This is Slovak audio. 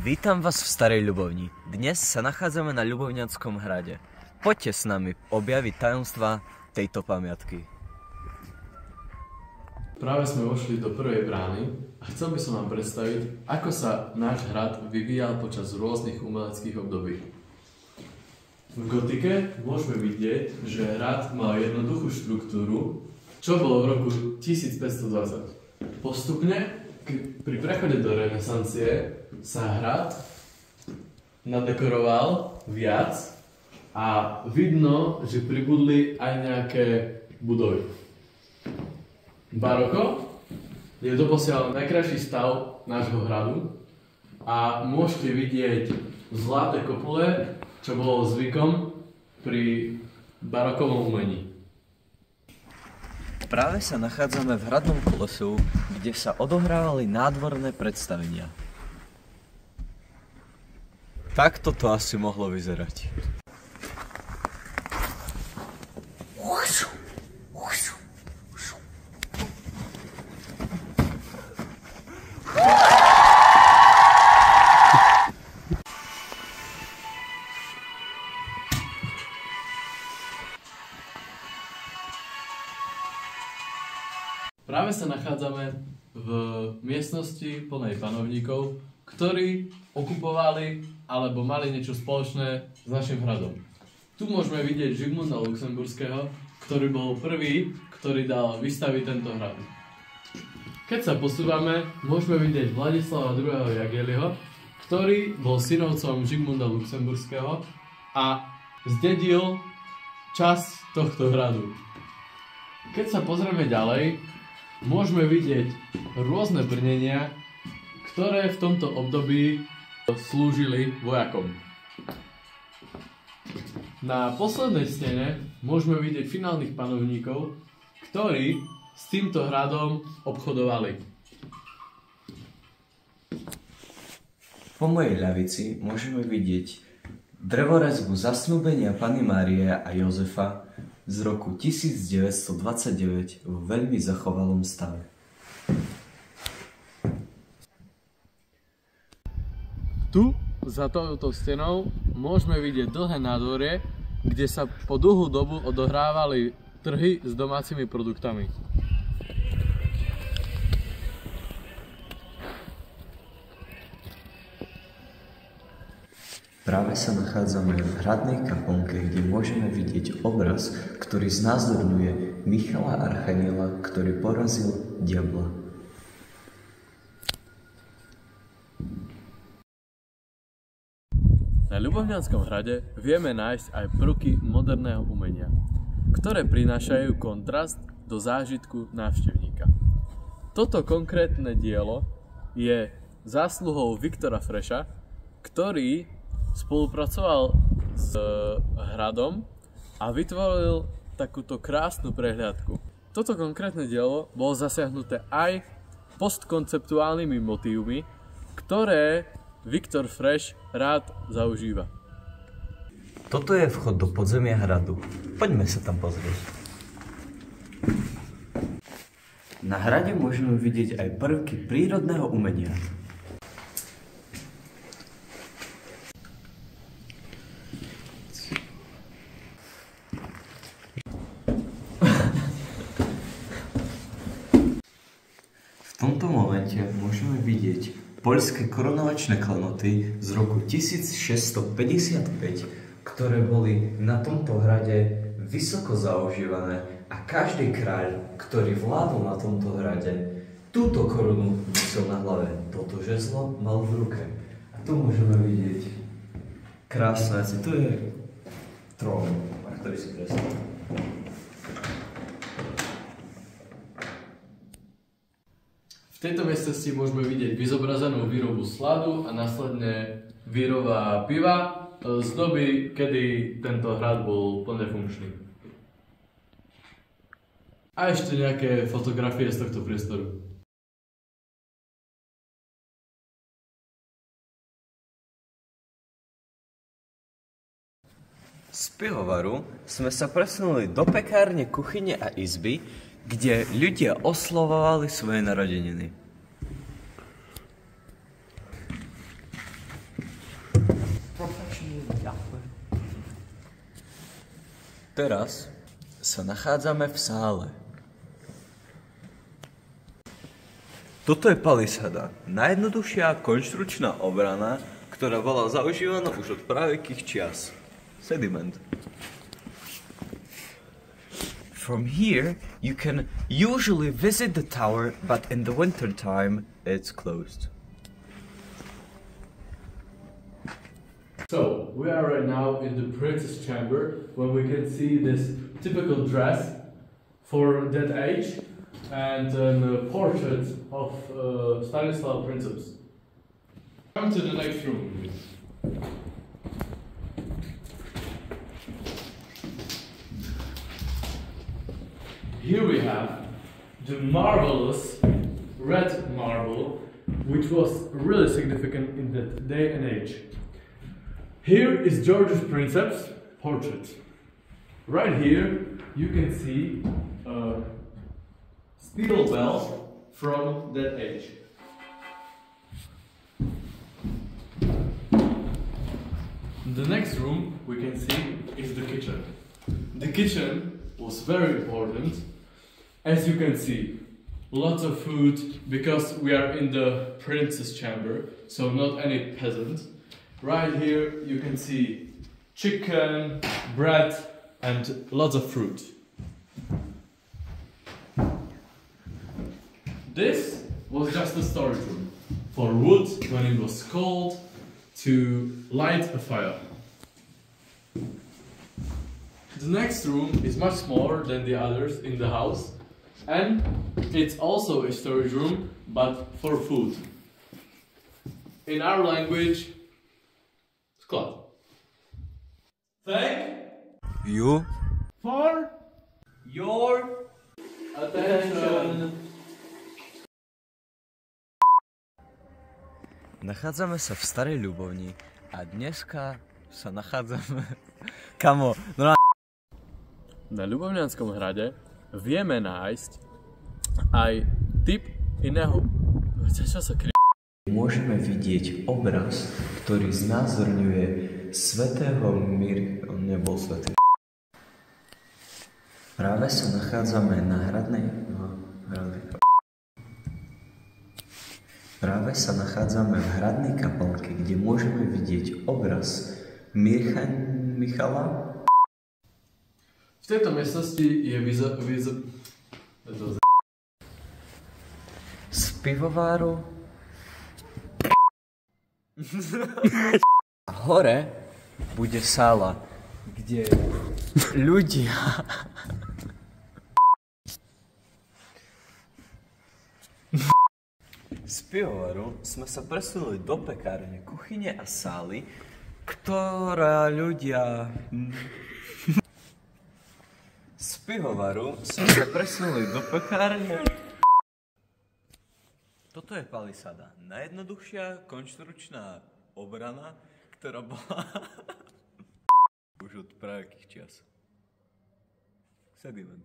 Vítam vás v Starej Ľubovni. Dnes sa nachádzame na Ľubovňanskom hrade. Poďte s nami objaviť tajomstvá tejto pamiatky. Práve sme vošli do prvej brány a chcel by som vám predstaviť, ako sa náš hrad vyvíjal počas rôznych umeleckých období. V gotike môžeme vidieť, že hrad mal jednoduchú štruktúru, čo bolo v roku 1520. Postupne, pri prechode do renesancie, sa hrad nadekoroval viac a vidno, že pribudli aj nejaké budovy. Baroko je doposiaľ najkrajší stav nášho hradu a môžete vidieť zlaté kopule, čo bolo zvykom pri barokovom umení. Práve sa nachádzame v hradnom koloseu, kde sa odohrávali nádvorné predstavenia. Takto to asi mohlo vyzerať. Práve sa nachádzame v miestnosti plnej panovníkov, ktorí okupovali alebo mali niečo spoločné s našim hradom. Tu môžeme vidieť Žigmunda Luxemburského, ktorý bol prvý, ktorý dal vystaviť tento hrad. Keď sa posúvame, môžeme vidieť Vladislava II. Jageliho, ktorý bol synovcom Žigmunda Luxemburského a zdedil časť tohto hradu. Keď sa pozrieme ďalej, môžeme vidieť rôzne brnenia, ktoré v tomto období slúžili vojakom. Na poslednej stene môžeme vidieť finálnych panovníkov, ktorí s týmto hradom obchodovali. Po mojej ľavici môžeme vidieť drevorezbu zasnúbenia Panny Márie a Jozefa z roku 1929 vo veľmi zachovalom stave. Tu, za touto stenou, môžeme vidieť dlhé nádvorie, kde sa po dlhú dobu odohrávali trhy s domácimi produktami. Práve sa nachádzame v hradnej kaplnke, kde môžeme vidieť obraz, ktorý znázorňuje Michala Archaniela, ktorý porazil diabla. Na Ľubovňanskom hrade vieme nájsť aj prvky moderného umenia, ktoré prinášajú kontrast do zážitku návštevníka. Toto konkrétne dielo je zásluhou Viktora Freša, ktorý spolupracoval s hradom a vytvoril takúto krásnu prehliadku. Toto konkrétne dielo bolo zasiahnuté aj postkonceptuálnymi motívmi, ktoré Viktor Freš rád zaužíva. Toto je vchod do podzemia hradu. Poďme sa tam pozrieť. Na hrade môžeme vidieť aj prvky prírodného umenia. V tomto momente môžeme vidieť poľské korunovačné klenoty z roku 1655, ktoré boli na tomto hrade vysoko zaužívané a každý kráľ, ktorý vládol na tomto hrade, túto korunu nosil na hlave. Toto žezlo mal v ruke. A tu môžeme vidieť krásne veci. Tu je trón, na ktorý si predstavil. V tejto miestnosti môžeme vidieť vyzobrazenú výrobu sladu a následne výroba piva z doby, kedy tento hrad bol plne funkčný. A ešte nejaké fotografie z tohto priestoru. Z pivovaru sme sa presunuli do pekárne, kuchyne a izby, kde ľudia oslavovali svoje narodeniny. Teraz sa nachádzame v sále. Toto je palisada, najjednoduchšia konštručná obrana, ktorá bola zaužívaná už od pravekých čias. Sediment. From here, you can usually visit the tower, but in the winter time, it's closed. So, we are right now in the princess chamber, where we can see this typical dress for that age and a portrait of Stanislav Princeps. Come to the next room, please. Here we have the marvelous red marble, which was really significant in that day and age. Here is Georgios Princeps' portrait. Right here you can see a steel bell from that age. In the next room we can see is the kitchen. The kitchen was very important. As you can see, lots of food because we are in the princess chamber, so not any peasant. Right here you can see chicken, bread and lots of fruit. This was just a storage room for wood when it was cold to light a fire. The next room is much smaller than the others in the house and it's also a storage room but for food. In our language, sklad. Thank You for your attention. Nachádzame sa v Starej Ľubovni a dneska sa nachádzame... Kamo, no Na Ľubovňanskom hrade vieme nájsť aj typ iného... Čo sa Môžeme vidieť obraz, ktorý znázorňuje svätého On nebol svätý. Práve sa nachádzame na Práve sa nachádzame v hradnej kaplnke, kde môžeme vidieť obraz Michala. V tejto miestnosti je Z pivováru. A hore bude sála, kde ľudia... Z pivovaru sme sa presunuli do pekárne, kuchyne a sály, ktorá ľudia... Z pivovaru sme sa presunuli do pekárne. Toto je palisada, najjednoduchšia konštručná obrana, ktorá bola už od pravekých čias. Sediment.